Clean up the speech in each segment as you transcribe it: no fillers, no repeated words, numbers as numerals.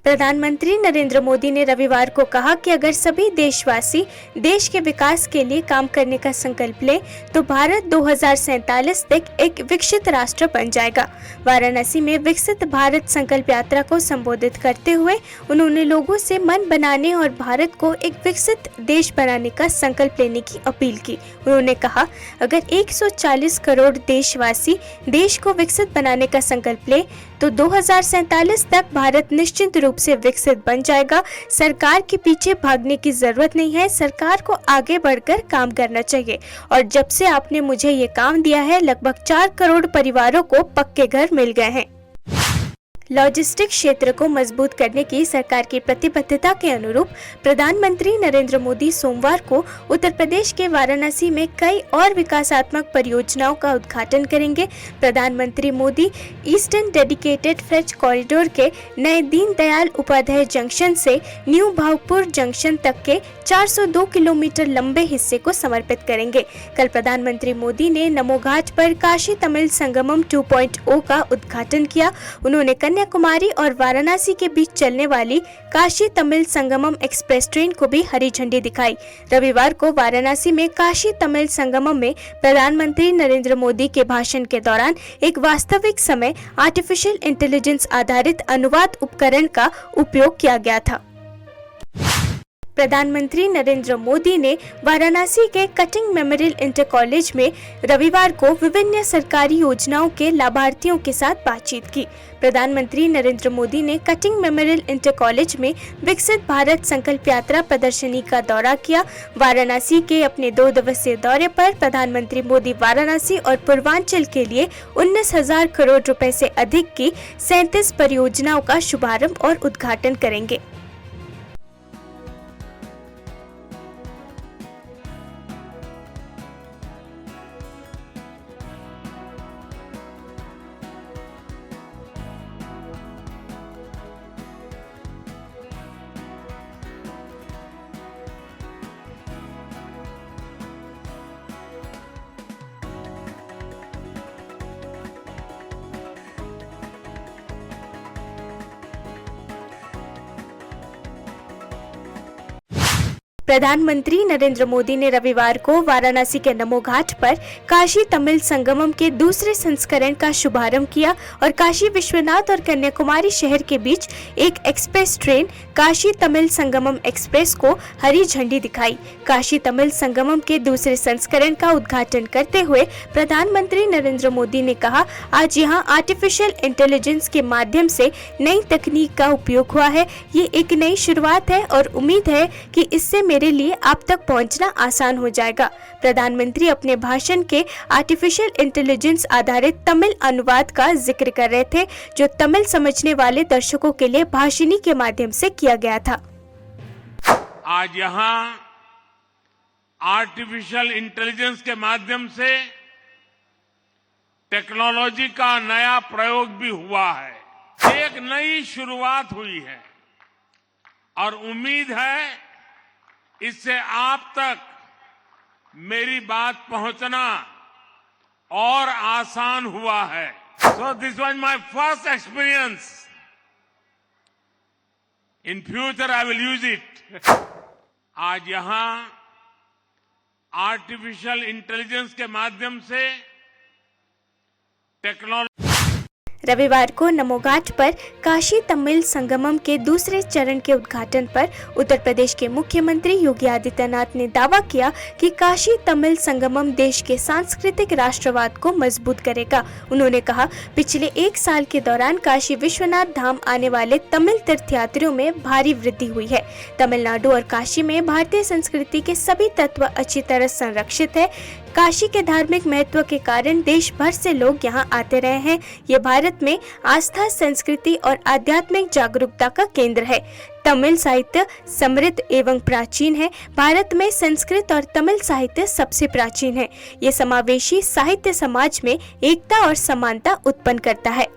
प्रधानमंत्री नरेंद्र मोदी ने रविवार को कहा कि अगर सभी देशवासी देश के विकास के लिए काम करने का संकल्प ले तो भारत 2047 तक एक विकसित राष्ट्र बन जाएगा। वाराणसी में विकसित भारत संकल्प यात्रा को संबोधित करते हुए उन्होंने लोगों से मन बनाने और भारत को एक विकसित देश बनाने का संकल्प लेने की अपील की। उन्होंने कहा, अगर 140 करोड़ देशवासी देश को विकसित बनाने का संकल्प ले तो 2047 तक भारत निश्चित रूप से विकसित बन जाएगा। सरकार के पीछे भागने की जरूरत नहीं है, सरकार को आगे बढ़कर काम करना चाहिए। और जब से आपने मुझे ये काम दिया है, लगभग 4 करोड़ परिवारों को पक्के घर मिल गए हैं। लॉजिस्टिक क्षेत्र को मजबूत करने की सरकार की प्रतिबद्धता के अनुरूप प्रधानमंत्री नरेंद्र मोदी सोमवार को उत्तर प्रदेश के वाराणसी में कई और विकासात्मक परियोजनाओं का उद्घाटन करेंगे। प्रधानमंत्री Modi eastern dedicated freight corridor के नए दीनदयाल उपाध्याय जंक्शन से न्यू भागपुर जंक्शन तक के 402 किलोमीटर लंबे हिस्से को समर्पित करेंगे। कल प्रधानमंत्री मोदी ने नमो घाट पर काशी तमिल संगमम 2.0 का उद्घाटन किया। उन्होंने कन्याकुमारी और वाराणसी के बीच चलने वाली काशी तमिल संगमम एक्सप्रेस ट्रेन को भी हरी झंडी दिखाई। रविवार को वाराणसी में काशी तमिल संगमम में प्रधानमंत्री नरेंद्र मोदी के भाषण के दौरान एक वास्तविक समय आर्टिफिशियल इंटेलिजेंस आधारित अनुवाद उपकरण का उपयोग किया गया था। प्रधानमंत्री नरेंद्र मोदी ने वाराणसी के कटिंग मेमोरियल इंटर कॉलेज में रविवार को विभिन्न सरकारी योजनाओं के लाभार्थियों के साथ बातचीत की। प्रधानमंत्री नरेंद्र मोदी ने कटिंग मेमोरियल इंटर कॉलेज में विकसित भारत संकल्प यात्रा प्रदर्शनी का दौरा किया। वाराणसी के अपने 2 दिवसीय दौरे पर प्रधानमंत्री मोदी वाराणसी और पूर्वांचल के लिए 19,000 करोड़ रुपए से अधिक की 37 परियोजनाओं का शुभारंभ और उद्घाटन करेंगे। प्रधानमंत्री नरेंद्र मोदी ने रविवार को वाराणसी के नमो घाट पर काशी तमिल संगमम के दूसरे संस्करण का शुभारंभ किया और काशी विश्वनाथ और कन्याकुमारी शहर के बीच एक express train Kashi Tamil Sangamam express को हरी झंडी दिखाई। काशी तमिल संगमम के दूसरे संस्करण का उद्घाटन करते हुए प्रधानमंत्री नरेंद्र मोदी ने कहा, आज यहाँ आर्टिफिशियल इंटेलिजेंस के माध्यम से नई तकनीक का उपयोग हुआ है। ये एक नई शुरुआत है और उम्मीद है कि इससे मेरे लिए आप तक पहुंचना आसान हो जाएगा। प्रधानमंत्री अपने भाषण के आर्टिफिशियल इंटेलिजेंस आधारित तमिल अनुवाद का जिक्र कर रहे थे, जो तमिल समझने वाले दर्शकों के लिए भाषिणी के माध्यम से किया गया था। आज यहाँ आर्टिफिशियल इंटेलिजेंस के माध्यम से टेक्नोलॉजी का नया प्रयोग भी हुआ है। एक नई शुरुआत हुई है और उम्मीद है इससे आप तक मेरी बात पहुंचना और आसान हुआ है। So this was my first experience. In future I will use it. आज यहां आर्टिफिशियल इंटेलिजेंस के माध्यम से टेक्नोलॉजी। रविवार को नमो घाट पर काशी तमिल संगमम के दूसरे चरण के उद्घाटन पर उत्तर प्रदेश के मुख्यमंत्री योगी आदित्यनाथ ने दावा किया कि काशी तमिल संगमम देश के सांस्कृतिक राष्ट्रवाद को मजबूत करेगा। उन्होंने कहा, पिछले 1 साल के दौरान काशी विश्वनाथ धाम आने वाले तमिल तीर्थयात्रियों में भारी वृद्धि हुई है। तमिलनाडु और काशी में भारतीय संस्कृति के सभी तत्व अच्छी तरह संरक्षित है। काशी के धार्मिक महत्व के कारण देश भर से लोग यहाँ आते रहे हैं। ये भारत में आस्था, संस्कृति और आध्यात्मिक जागरूकता का केंद्र है। तमिल साहित्य समृद्ध एवं प्राचीन है। भारत में संस्कृत और तमिल साहित्य सबसे प्राचीन है। ये समावेशी साहित्य समाज में एकता और समानता उत्पन्न करता है।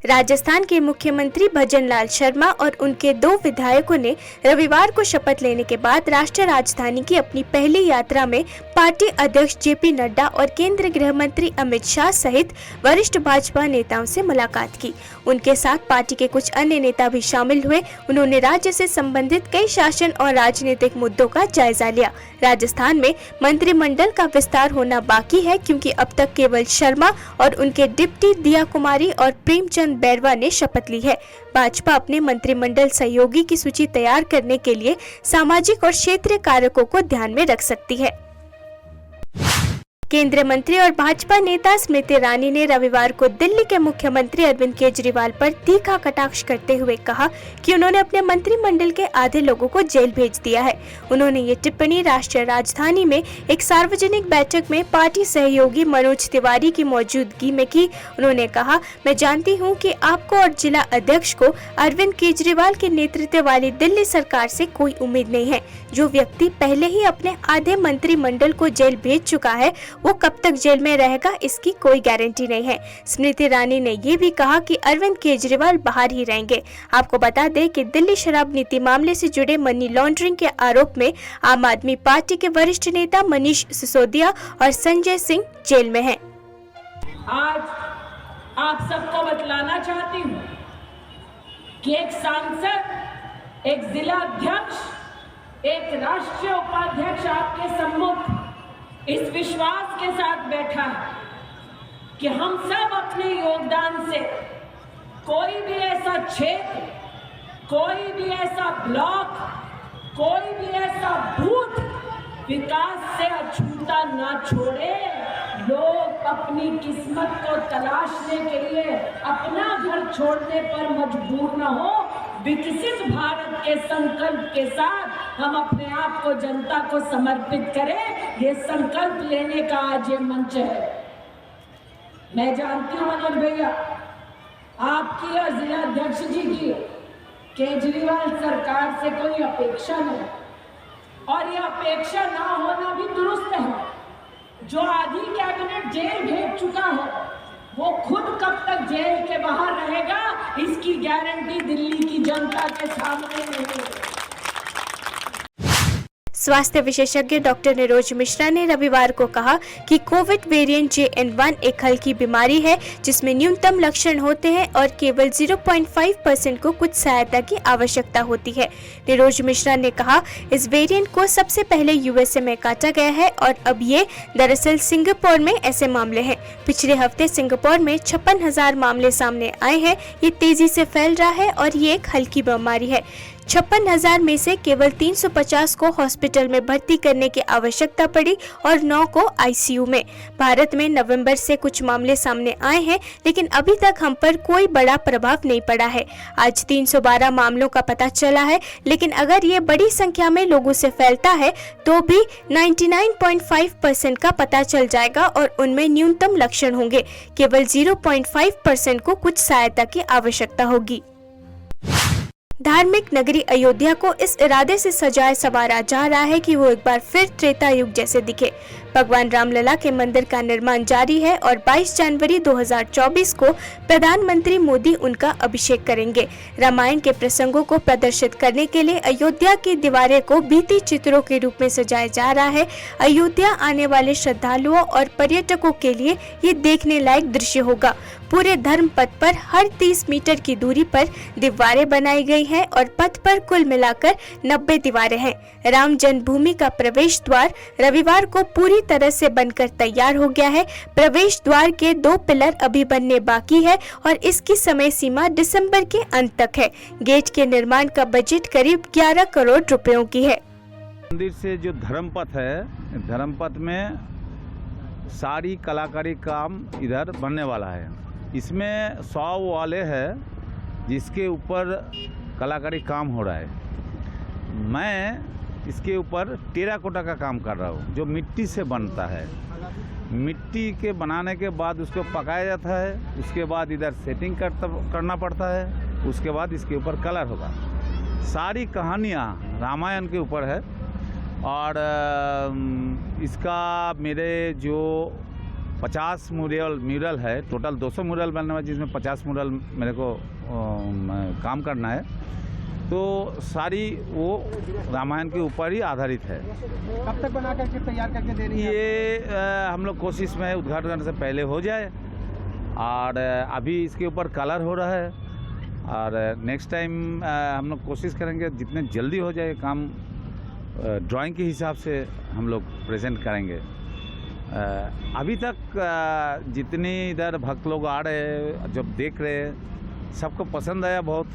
राजस्थान के मुख्यमंत्री भजनलाल शर्मा और उनके 2 विधायकों ने रविवार को शपथ लेने के बाद राष्ट्रीय राजधानी की अपनी पहली यात्रा में पार्टी अध्यक्ष जेपी नड्डा और केंद्रीय गृह मंत्री अमित शाह सहित वरिष्ठ भाजपा नेताओं से मुलाकात की। उनके साथ पार्टी के कुछ अन्य नेता भी शामिल हुए। उन्होंने राज्य से संबंधित कई शासन और राजनीतिक मुद्दों का जायजा लिया। राजस्थान में मंत्रिमंडल का विस्तार होना बाकी है क्योंकि अब तक केवल शर्मा और उनके डिप्टी दिया कुमारी और प्रेमचंद बैरवा ने शपथ ली है। भाजपा अपने मंत्रिमंडल सहयोगी की सूची तैयार करने के लिए सामाजिक और क्षेत्रीय कारकों को ध्यान में रख सकती है। केंद्रीय मंत्री और भाजपा नेता स्मृति ईरानी ने रविवार को दिल्ली के मुख्यमंत्री अरविंद केजरीवाल पर तीखा कटाक्ष करते हुए कहा कि उन्होंने अपने मंत्रिमंडल के आधे लोगों को जेल भेज दिया है। उन्होंने ये टिप्पणी राष्ट्रीय राजधानी में एक सार्वजनिक बैठक में पार्टी सहयोगी मनोज तिवारी की मौजूदगी में की। उन्होंने कहा, मैं जानती हूँ कि आपको और जिला अध्यक्ष को अरविंद केजरीवाल के नेतृत्व वाली दिल्ली सरकार से कोई उम्मीद नहीं है। जो व्यक्ति पहले ही अपने आधे मंत्रिमंडल को जेल भेज चुका है वो कब तक जेल में रहेगा इसकी कोई गारंटी नहीं है। स्मृति ईरानी ने ये भी कहा कि अरविंद केजरीवाल बाहर ही रहेंगे। आपको बता दें कि दिल्ली शराब नीति मामले से जुड़े मनी लॉन्ड्रिंग के आरोप में आम आदमी पार्टी के वरिष्ठ नेता मनीष सिसोदिया और संजय सिंह जेल में हैं। आज आप सबको बतलाना चाहती हूँ कि एक सांसद, एक जिला अध्यक्ष, एक राष्ट्रीय उपाध्यक्ष आपके सम्मुख इस विश्वास के साथ बैठा है कि हम सब अपने योगदान से कोई भी ऐसा क्षेत्र, कोई भी ऐसा ब्लॉक, कोई भी ऐसा बूथ विकास से अछूता ना छोड़े। लोग अपनी किस्मत को तलाशने के लिए अपना घर छोड़ने पर मजबूर न हो। विकसित भारत के संकल्प के साथ हम अपने आप को जनता को समर्पित करें। ये संकल्प लेने का आज ये मंच है। मैं जानती हूँ मनोज भैया, आपकी और जिला अध्यक्ष जी की केजरीवाल सरकार से कोई अपेक्षा नहीं, और ये अपेक्षा ना होना भी दुरुस्त है। जो आधी कैबिनेट जेल भेज चुका है वो खुद कब तक जेल के बाहर रहेगा इसकी गारंटी दिल्ली की जनता के सामने नहीं है। स्वास्थ्य विशेषज्ञ डॉक्टर निरोज मिश्रा ने रविवार को कहा कि कोविड वेरिएंट JN1 एक हल्की बीमारी है जिसमें न्यूनतम लक्षण होते हैं और केवल 0.5% को कुछ सहायता की आवश्यकता होती है। निरोज मिश्रा ने कहा, इस वेरिएंट को सबसे पहले USA में काटा गया है और अब ये दरअसल सिंगापुर में ऐसे मामले हैं। पिछले हफ्ते सिंगापुर में 56,000 मामले सामने आए हैं। ये तेजी से फैल रहा है और ये एक हल्की बीमारी है। 56,000 में से केवल 350 को हॉस्पिटल में भर्ती करने की आवश्यकता पड़ी और 9 को ICU में। भारत में नवंबर से कुछ मामले सामने आए हैं लेकिन अभी तक हम पर कोई बड़ा प्रभाव नहीं पड़ा है। आज 312 मामलों का पता चला है, लेकिन अगर ये बड़ी संख्या में लोगों से फैलता है तो भी 99.5% का पता चल जाएगा और उनमें न्यूनतम लक्षण होंगे। केवल 0.5% को कुछ सहायता की आवश्यकता होगी। धार्मिक नगरी अयोध्या को इस इरादे से सजाया संवारा जा रहा है कि वो एक बार फिर त्रेता युग जैसे दिखे। भगवान रामलला के मंदिर का निर्माण जारी है और 22 जनवरी 2024 को प्रधानमंत्री मोदी उनका अभिषेक करेंगे। रामायण के प्रसंगों को प्रदर्शित करने के लिए अयोध्या की दीवारें को भित्ति चित्रों के रूप में सजाया जा रहा है। अयोध्या आने वाले श्रद्धालुओं और पर्यटकों के लिए ये देखने लायक दृश्य होगा। पूरे धर्म पथ पर हर 30 मीटर की दूरी पर दीवारें बनाई गई हैं और पथ पर कुल मिलाकर 90 दीवारें हैं। राम जन्मभूमि का प्रवेश द्वार रविवार को पूरी तरह से बनकर तैयार हो गया है। प्रवेश द्वार के 2 पिलर अभी बनने बाकी है और इसकी समय सीमा दिसंबर के अंत तक है। गेट के निर्माण का बजट करीब 11 करोड़ रुपयों की है। मंदिर से जो धर्मपथ है, धर्मपथ में सारी कलाकारी काम इधर बनने वाला है। इसमें 100 वाले है जिसके ऊपर कलाकारी काम हो रहा है। मैं इसके ऊपर टेराकोटा का काम कर रहा हूँ जो मिट्टी से बनता है। मिट्टी के बनाने के बाद उसको पकाया जाता है, उसके बाद इधर सेटिंग करना पड़ता है, उसके बाद इसके ऊपर कलर होगा। सारी कहानियाँ रामायण के ऊपर है और इसका मेरे जो 50 म्यूरल है, टोटल 200 म्यूरल बनने वाले, जिसमें 50 म्यूरल मेरे को काम करना है। तो सारी वो रामायण के ऊपर ही आधारित है। कब तक बना करके तैयार करके दे रही है? ये हम लोग कोशिश में उद्घाटन से पहले हो जाए, और अभी इसके ऊपर कलर हो रहा है, और नेक्स्ट टाइम हम लोग कोशिश करेंगे जितने जल्दी हो जाए काम, ड्राइंग के हिसाब से हम लोग प्रेजेंट करेंगे। अभी तक जितनी इधर भक्त लोग आ रहे हैं, जब देख रहे हैं, सबको पसंद आया बहुत।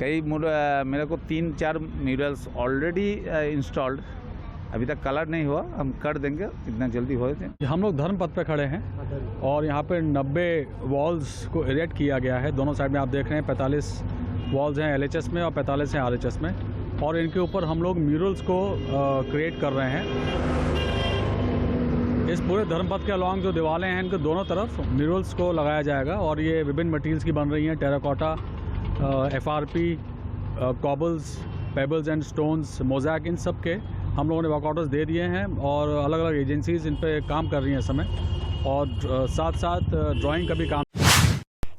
कई मेरे को 3-4 म्यूरल्स ऑलरेडी इंस्टॉल्ड, अभी तक कलर नहीं हुआ, हम कर देंगे जितना जल्दी हो जाए। हम लोग धर्मपथ पे खड़े हैं और यहाँ पे 90 वॉल्स को इरेक्ट किया गया है। दोनों साइड में आप देख रहे हैं 45 वॉल्स हैं LHS में और 45 हैं RHS में, और इनके ऊपर हम लोग म्यूरल्स को क्रिएट कर रहे हैं। इस पूरे धर्मपथ के अलॉन्ग जो दीवारें हैं, इनके दोनों तरफ म्यूरल्स को लगाया जाएगा, और ये विभिन्न मटेरियल्स की बन रही हैं, terracotta, FRP, cobbles, pebbles and stones, mosaic, इन सब के हम लोगों ने वर्क ऑर्डर्स दे दिए हैं, और अलग अलग एजेंसीज इन पे काम कर रही हैं इस समय, और साथ साथ ड्राइंग का भी काम।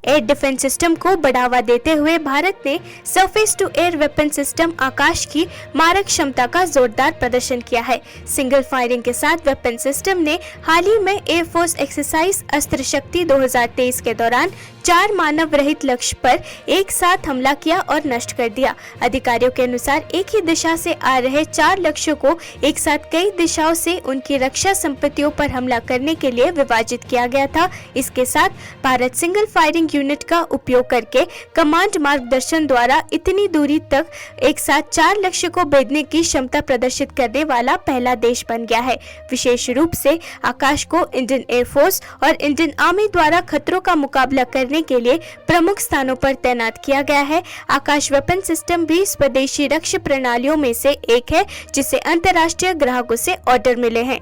एयर डिफेंस सिस्टम को बढ़ावा देते हुए भारत ने surface to air weapon system Akash की मारक क्षमता का जोरदार प्रदर्शन किया है। सिंगल फायरिंग के साथ वेपन सिस्टम ने हाल ही में एयरफोर्स एक्सरसाइज अस्त्र शक्ति 2023 के दौरान 4 मानव रहित लक्ष्य पर एक साथ हमला किया और नष्ट कर दिया। अधिकारियों के अनुसार एक ही दिशा से आ रहे 4 लक्ष्यों को एक साथ कई दिशाओं से उनकी रक्षा संपत्तियों पर हमला करने के लिए विभाजित किया गया था। इसके साथ भारत सिंगल फायरिंग यूनिट का उपयोग करके कमांड मार्गदर्शन द्वारा इतनी दूरी तक एक साथ 4 लक्ष्य को भेदने की क्षमता प्रदर्शित करने वाला पहला देश बन गया है। विशेष रूप से आकाश को इंडियन एयरफोर्स और इंडियन आर्मी द्वारा खतरों का मुकाबला करने के लिए प्रमुख स्थानों पर तैनात किया गया है। आकाश वेपन सिस्टम भी स्वदेशी रक्षा प्रणालियों में से एक है, जिसे अंतर्राष्ट्रीय ग्राहकों से ऑर्डर मिले हैं।